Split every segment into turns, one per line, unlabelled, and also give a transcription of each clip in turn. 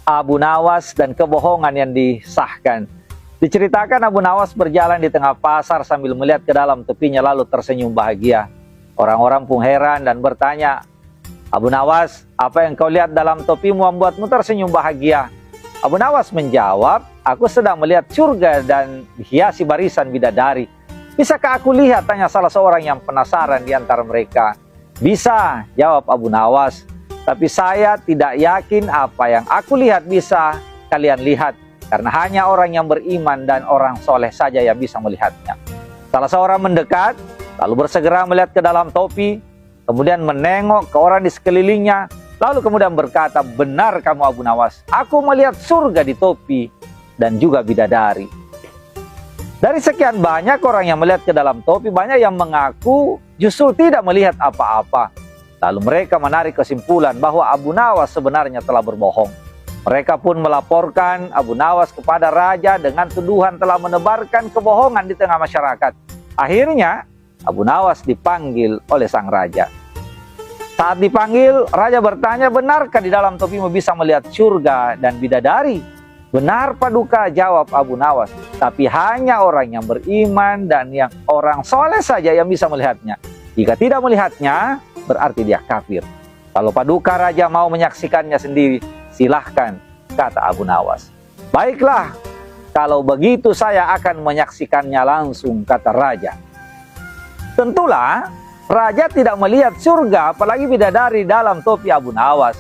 Abu Nawas dan kebohongan yang disahkan. Diceritakan Abu Nawas berjalan di tengah pasar sambil melihat ke dalam topinya lalu tersenyum bahagia. Orang-orang pun heran dan bertanya, "Abu Nawas, apa yang kau lihat dalam topimu membuatmu tersenyum bahagia?" Abu Nawas menjawab, "Aku sedang melihat surga dan dihiasi barisan bidadari." "Bisakah aku lihat?" tanya salah seorang yang penasaran di antara mereka. "Bisa," jawab Abu Nawas. "Tapi saya tidak yakin apa yang aku lihat bisa kalian lihat. Karena hanya orang yang beriman dan orang soleh saja yang bisa melihatnya." Salah seorang mendekat, lalu bersegera melihat ke dalam topi, kemudian menengok ke orang di sekelilingnya, lalu kemudian berkata, "Benar kamu Abu Nawas, aku melihat surga di topi dan juga bidadari." Dari sekian banyak orang yang melihat ke dalam topi, banyak yang mengaku justru tidak melihat apa-apa. Lalu mereka menarik kesimpulan bahwa Abu Nawas sebenarnya telah berbohong. Mereka pun melaporkan Abu Nawas kepada raja dengan tuduhan telah menebarkan kebohongan di tengah masyarakat. Akhirnya Abu Nawas dipanggil oleh sang raja. Saat dipanggil, raja bertanya, "Benarkah di dalam topimu bisa melihat surga dan bidadari?" "Benar Paduka," jawab Abu Nawas, "tapi hanya orang yang beriman dan yang orang soleh saja yang bisa melihatnya. Jika tidak melihatnya, berarti dia kafir." "Kalau Paduka raja mau menyaksikannya sendiri, silahkan," kata Abu Nawas. "Baiklah, kalau begitu saya akan menyaksikannya langsung," kata raja. Tentulah raja tidak melihat surga apalagi bidadari dalam topi Abu Nawas.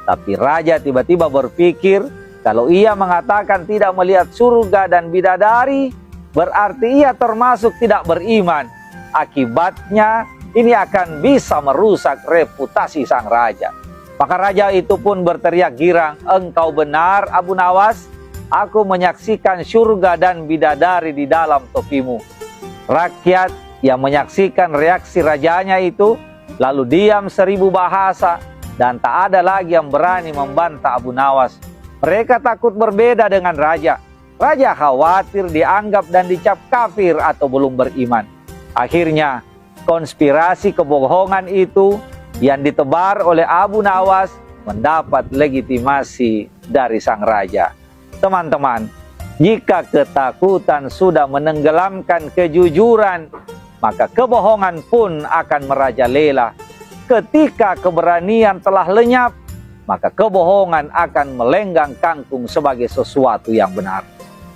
Tapi raja tiba-tiba berpikir kalau ia mengatakan tidak melihat surga dan bidadari, berarti ia termasuk tidak beriman. Akibatnya ini akan bisa merusak reputasi sang raja. Maka raja itu pun berteriak girang, "Engkau benar Abu Nawas, aku menyaksikan surga dan bidadari di dalam topimu." Rakyat yang menyaksikan reaksi rajanya itu lalu diam 1000 bahasa dan tak ada lagi yang berani membantah Abu Nawas. Mereka takut berbeda dengan raja. Raja khawatir dianggap dan dicap kafir atau belum beriman. Akhirnya konspirasi kebohongan itu yang ditebar oleh Abu Nawas mendapat legitimasi dari sang raja. Teman-teman, jika ketakutan sudah menenggelamkan kejujuran, maka kebohongan pun akan merajalela. Ketika keberanian telah lenyap, maka kebohongan akan melenggang kangkung sebagai sesuatu yang benar.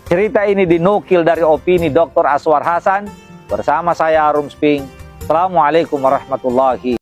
Cerita ini dinukil dari opini Dr. Aswar Hasan bersama saya Arum Sping. Assalamualaikum warahmatullahi wabarakatuh.